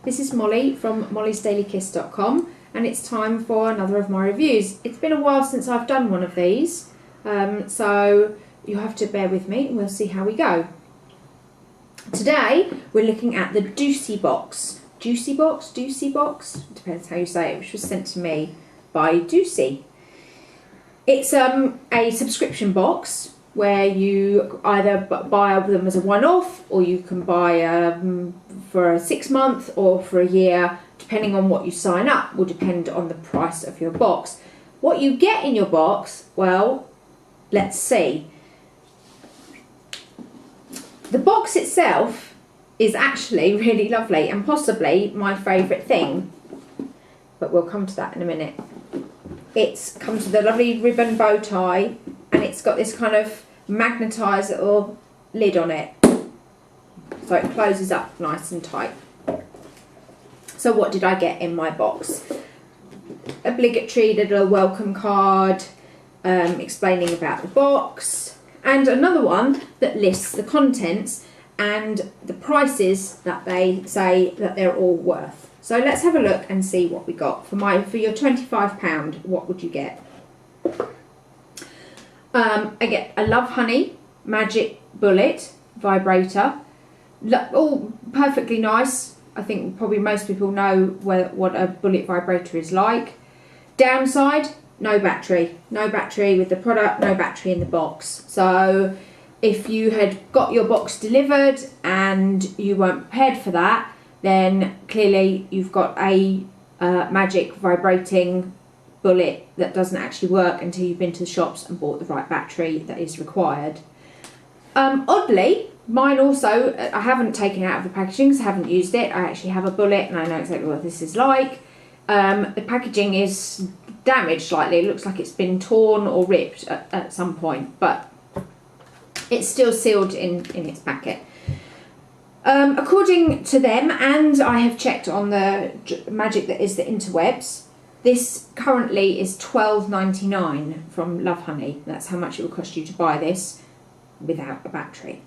This is Molly from mollysdailykiss.com, and it's time for another of my reviews. It's been a while since I've done one of these, so you have to bear with me and we'll see how we go. Today we're looking at the Dewci box. Dewci box? Depends how you say it, which was sent to me by Dewci. It's a subscription box where you either buy them as a one-off, or you can buy for a 6 month or for a year, depending on what you sign up, will depend on the price of your box. What you get in your box, well, let's see. The box itself is actually really lovely and possibly my favourite thing, but we'll come to that in a minute. It comes with a lovely ribbon bow tie, and it's got this kind of magnetised little lid on it, so it closes up nice and tight. So what did I get in my box? Obligatory little welcome card explaining about the box, and another one that lists the contents and the prices that they say that they're all worth. So let's have a look and see what we got. For your £25, what would you get? I get a Love Honey Magic Bullet vibrator. All perfectly nice. I think probably most people know what a bullet vibrator is like. Downside, no battery. No battery with the product, no battery in the box. So if you had got your box delivered and you weren't prepared for that, then clearly you've got a magic vibrating bullet that doesn't actually work until you've been to the shops and bought the right battery that is required. Oddly, mine also, I haven't taken it out of the packaging because I haven't used it. I actually have a bullet and I know exactly what this is like. The packaging is damaged slightly. It looks like it's been torn or ripped at some point, but it's still sealed in its packet. According to them, and I have checked on the magic that is the interwebs, this currently is £12.99 from Love Honey. That's how much it will cost you to buy this without a battery.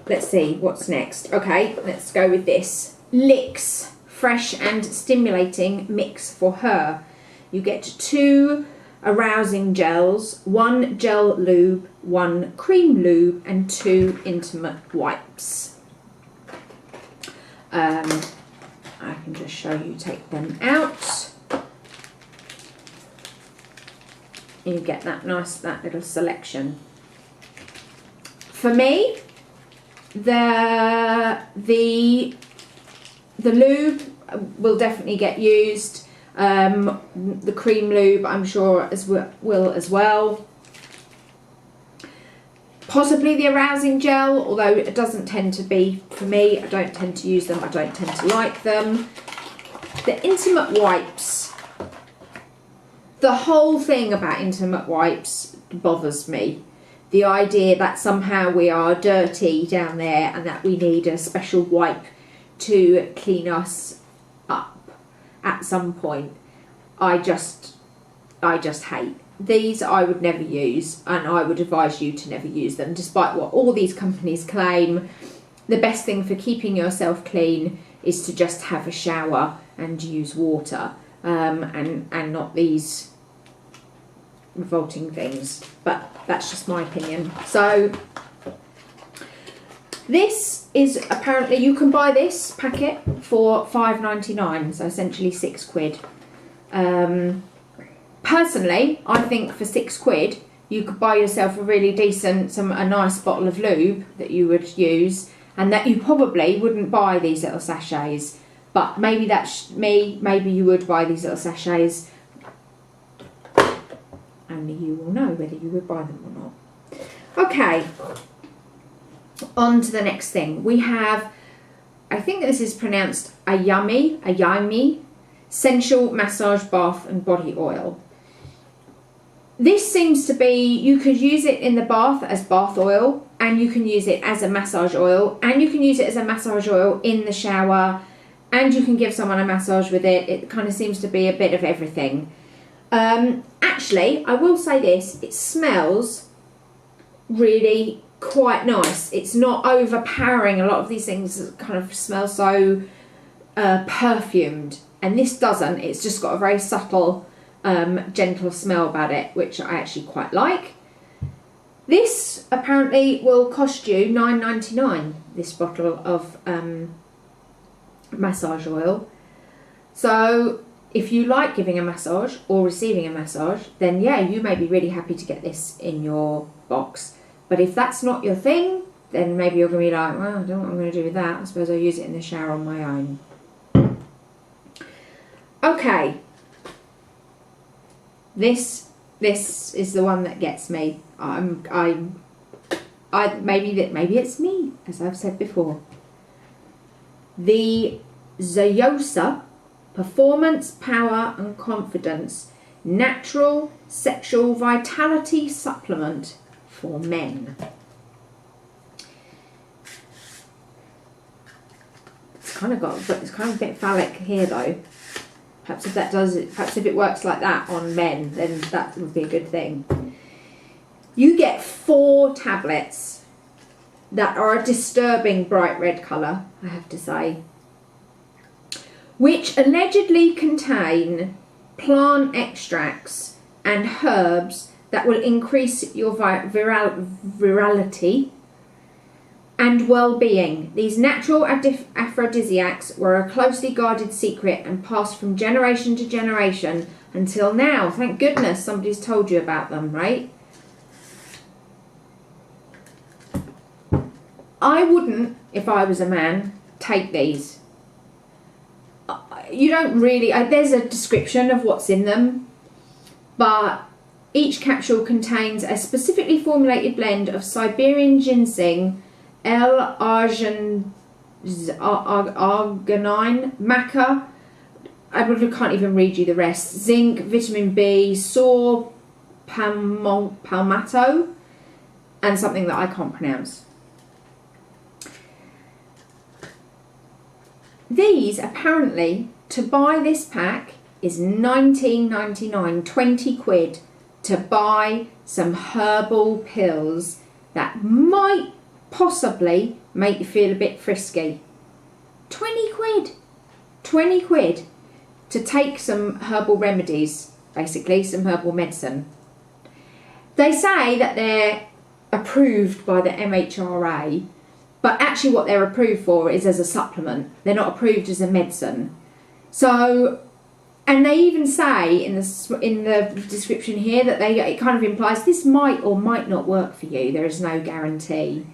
Let's see what's next. Okay, let's go with this. Licks Fresh and Stimulating Mix for Her. You get 2 arousing gels, 1 gel lube, 1 cream lube, and 2 intimate wipes. I can just show you, take them out. You get that little selection. For me, the lube will definitely get used. The cream lube, I'm sure, will as well. Possibly the arousing gel, although it doesn't tend to be for me. I don't tend to use them. I don't tend to like them. The intimate wipes. The whole thing about intimate wipes bothers me. The idea that somehow we are dirty down there and that we need a special wipe to clean us up at some point. I just hate. These I would never use, and I would advise you to never use them, despite what all these companies claim. The best thing for keeping yourself clean is to just have a shower and use water, and not these revolting things. But that's just my opinion. So this is apparently, you can buy this packet for £5.99, so essentially £6. Personally, I think for £6 you could buy yourself a really decent, a nice bottle of lube that you would use, and that you probably wouldn't buy these little sachets. But maybe that's me, maybe you would buy these little sachets. Only you will know whether you would buy them or not. Okay, on to the next thing. We have, I think this is pronounced Ayami Sensual Massage Bath and Body Oil. This seems to be, you could use it in the bath as bath oil, and you can use it as a massage oil, and you can use it as a massage oil in the shower, and you can give someone a massage with it. It kind of seems to be a bit of everything. Actually, I will say this, it smells really quite nice. It's not overpowering. A lot of these things kind of smell so perfumed, and this doesn't. It's just got a very subtle, gentle smell about it, which I actually quite like. This apparently will cost you $9.99, this bottle of massage oil. So if you like giving a massage or receiving a massage, then yeah, you may be really happy to get this in your box. But if that's not your thing, then maybe you're going to be like, well, I don't know what I'm going to do with that. I suppose I'll use it in the shower on my own. Okay. This is the one that gets me. Maybe it's me, as I've said before. The Dewci Performance, Power and Confidence Natural Sexual Vitality Supplement for Men. It's kind of a bit phallic here though. Perhaps if it works like that on men, then that would be a good thing. You get 4 tablets that are a disturbing bright red colour, I have to say, which allegedly contain plant extracts and herbs that will increase your virality and well-being. These natural aphrodisiacs were a closely guarded secret and passed from generation to generation until now. Thank goodness somebody's told you about them, right? I wouldn't, if I was a man, take these. You don't really... there's a description of what's in them, but each capsule contains a specifically formulated blend of Siberian ginseng, L-arginine, maca, I can't even read you the rest, zinc, vitamin B, saw palmato, and something that I can't pronounce. These, apparently, to buy this pack is $19.99, 20 quid, to buy some herbal pills that might possibly make you feel a bit frisky. 20 quid! 20 quid to take some herbal remedies, basically, some herbal medicine. They say that they're approved by the MHRA, but actually what they're approved for is as a supplement. They're not approved as a medicine. So, and they even say in the description here that it kind of implies this might or might not work for you. There is no guarantee.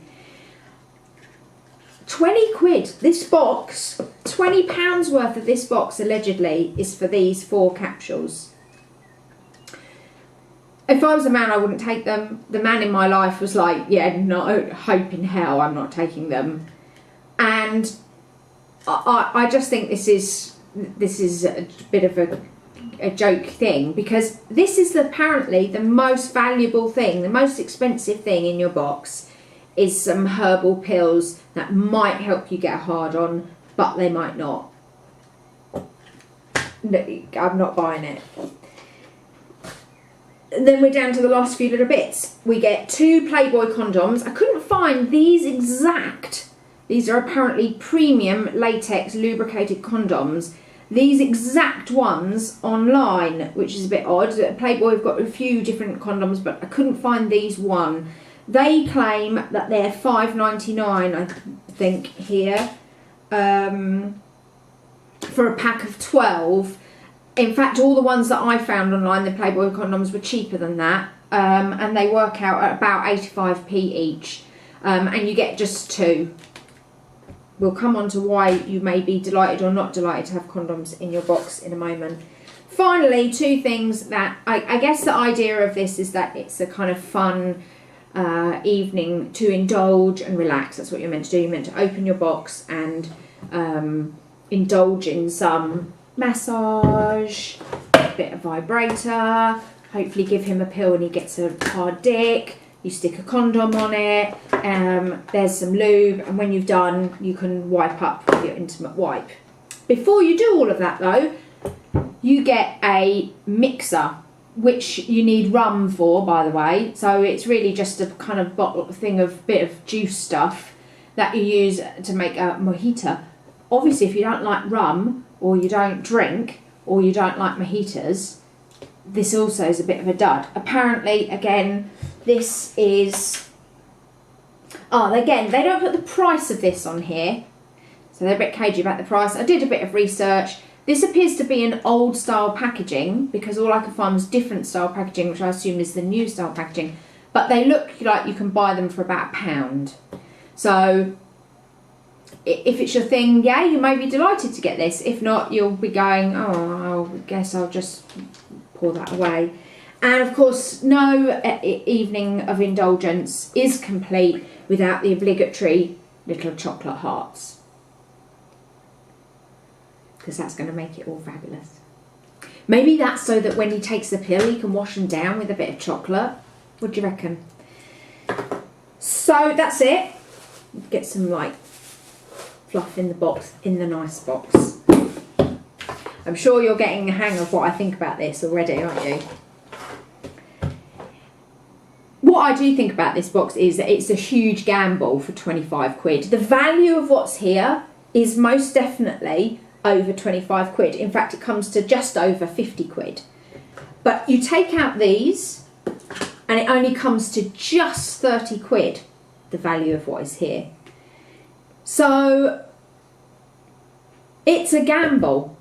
20 quid. This box, £20 worth of this box allegedly is for these 4 capsules. If I was a man, I wouldn't take them. The man in my life was like, yeah, no, hope in hell I'm not taking them. And I just think this is a bit of a joke thing, because this is apparently the most valuable thing, the most expensive thing in your box is some herbal pills that might help you get hard on, but they might not. No, I'm not buying it. Then we're down to the last few little bits. We get 2 Playboy condoms. I couldn't find these exact. These are apparently premium latex lubricated condoms. These exact ones online, which is a bit odd. Playboy have got a few different condoms, but I couldn't find these one. They claim that they're $5.99, I think, here, for a pack of 12. In fact, all the ones that I found online, the Playboy condoms, were cheaper than that, and they work out at about 85p each, and you get just 2. We'll come on to why you may be delighted or not delighted to have condoms in your box in a moment. Finally, 2 things that, I guess the idea of this is that it's a kind of fun evening to indulge and relax. That's what you're meant to do. You're meant to open your box and indulge in some massage, a bit of vibrator, hopefully give him a pill and he gets a hard dick. You stick a condom on it, there's some lube, and when you've done, you can wipe up with your intimate wipe. Before you do all of that though, you get a mixer. which you need rum for, by the way. So it's really just a kind of bit of juice stuff that you use to make a mojito. Obviously, if you don't like rum, or you don't drink, or you don't like mojitos, this also is a bit of a dud. Apparently, again, this is... Oh, again, they don't put the price of this on here, so they're a bit cagey about the price. I did a bit of research. This appears to be an old style packaging, because all I could find was different style packaging, which I assume is the new style packaging. But they look like you can buy them for about £1. So if it's your thing, yeah, you may be delighted to get this. If not, you'll be going, oh, I guess I'll just pour that away. And of course, no evening of indulgence is complete without the obligatory little chocolate hearts, because that's going to make it all fabulous. Maybe that's so that when he takes the pill, he can wash them down with a bit of chocolate. What do you reckon? So that's it. Get some like fluff in the box, in the nice box. I'm sure you're getting the hang of what I think about this already, aren't you? What I do think about this box is that it's a huge gamble for 25 quid. The value of what's here is most definitely over 25 quid. In fact, it comes to just over 50 quid. But you take out these and it only comes to just 30 quid, the value of what is here. So it's a gamble.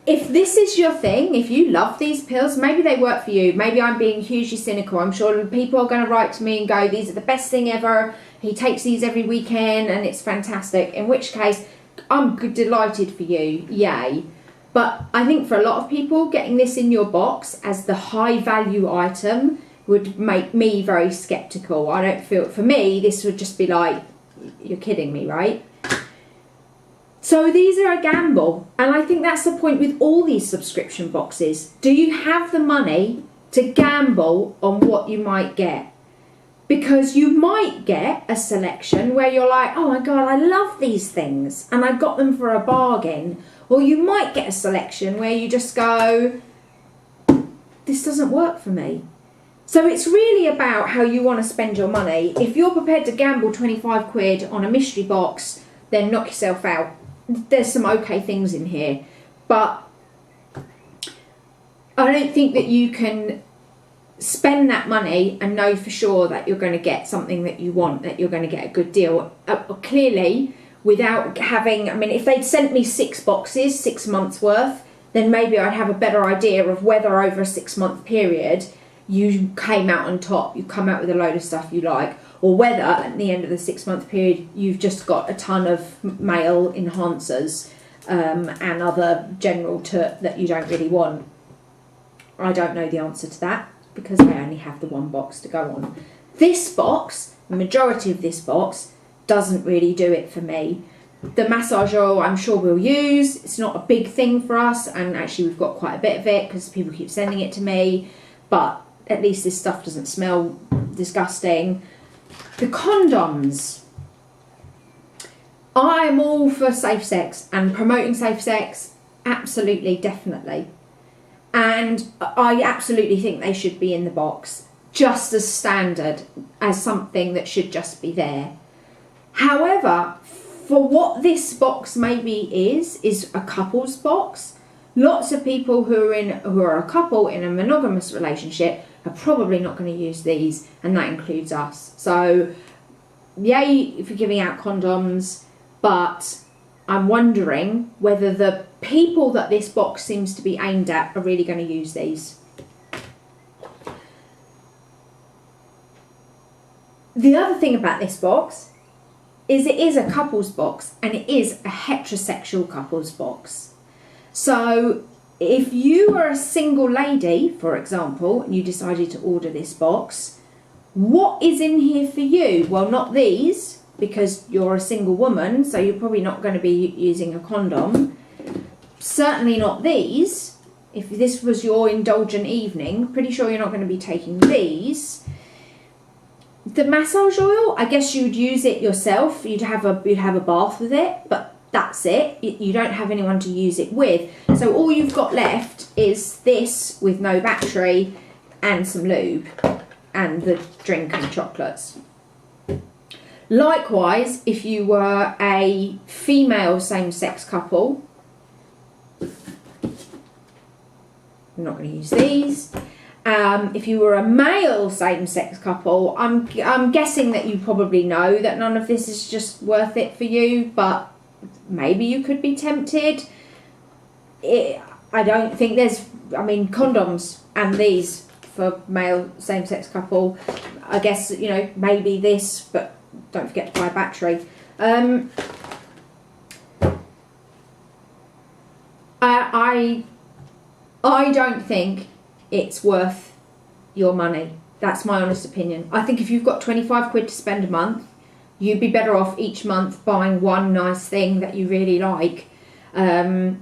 If this is your thing, if you love these pills, maybe they work for you. Maybe I'm being hugely cynical. I'm sure people are going to write to me and go, these are the best thing ever. He takes these every weekend and it's fantastic. In which case, I'm delighted for you. Yay. But I think for a lot of people, getting this in your box as the high value item would make me very sceptical. I don't feel, for me, this would just be like, you're kidding me, right? So these are a gamble, and I think that's the point with all these subscription boxes. Do you have the money to gamble on what you might get? Because you might get a selection where you're like, oh my God, I love these things, and I got them for a bargain. Or you might get a selection where you just go, this doesn't work for me. So it's really about how you want to spend your money. If you're prepared to gamble 25 quid on a mystery box, then knock yourself out. There's some okay things in here, but I don't think that you can spend that money and know for sure that you're going to get something that you want, that you're going to get a good deal. Clearly, without having, I mean, if they'd sent me 6 boxes, 6 months worth, then maybe I'd have a better idea of whether over a 6-month period you came out on top, you come out with a load of stuff you like, or whether at the end of the 6-month period you've just got a ton of male enhancers and other general that you don't really want. I don't know the answer to that because I only have the one box to go on. This box, the majority of this box, doesn't really do it for me. The massage oil I'm sure we'll use. It's not a big thing for us, and actually we've got quite a bit of it because people keep sending it to me, but at least this stuff doesn't smell disgusting. The condoms. I am all for safe sex and promoting safe sex, absolutely, definitely. And I absolutely think they should be in the box, just as standard, as something that should just be there. However, for what this box maybe is a couple's box. Lots of people who are a couple in a monogamous relationship are probably not going to use these, and that includes us. So, yay if you're giving out condoms, but I'm wondering whether the people that this box seems to be aimed at are really going to use these. The other thing about this box is it is a couple's box, and it is a heterosexual couple's box. So if you were a single lady, for example, and you decided to order this box, what is in here for you? Well, not these, because you're a single woman, so you're probably not going to be using a condom. Certainly not these. If this was your indulgent evening, pretty sure you're not going to be taking these. The massage oil, I guess you'd use it yourself. You'd have a bath with it, but that's it. You don't have anyone to use it with. So all you've got left is this with no battery and some lube and the drink and chocolates. Likewise, if you were a female same-sex couple, I'm not going to use these. If you were a male same-sex couple, I'm guessing that you probably know that none of this is just worth it for you, but maybe you could be tempted. I don't think there's, I mean, condoms and these for male same-sex couple. I guess, you know, maybe this, but don't forget to buy a battery. I don't think it's worth your money. That's my honest opinion. I think if you've got 25 quid to spend a month, you'd be better off each month buying one nice thing that you really like, and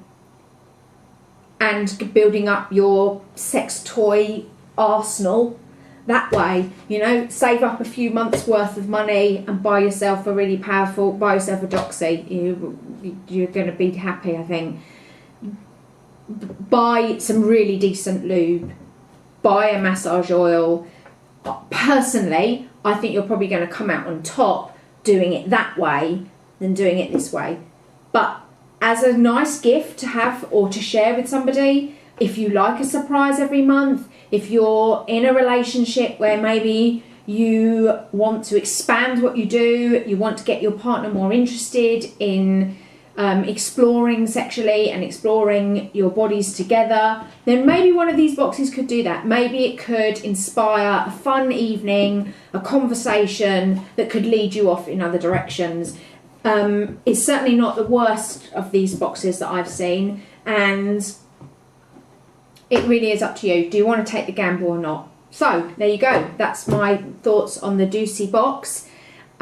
building up your sex toy arsenal that way. You know, save up a few months worth of money and buy yourself a really powerful, buy yourself a Dewci. You're going to be happy, I think. Buy some really decent lube, buy a massage oil. Personally, I think you're probably going to come out on top doing it that way than doing it this way. But as a nice gift to have or to share with somebody, if you like a surprise every month, if you're in a relationship where maybe you want to expand what you do, you want to get your partner more interested in exploring sexually and exploring your bodies together, then maybe one of these boxes could do that. Maybe it could inspire a fun evening, a conversation that could lead you off in other directions. It's certainly not the worst of these boxes that I've seen, and it really is up to you. Do you want to take the gamble or not? So there you go. That's my thoughts on the Dewci box.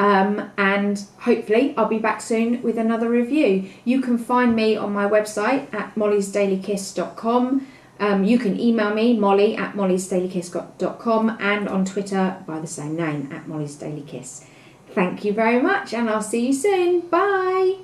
And hopefully I'll be back soon with another review. You can find me on my website at mollysdailykiss.com. You can email me, molly@mollysdailykiss.com, and on Twitter by the same name, @mollysdailykiss. Thank you very much, and I'll see you soon. Bye.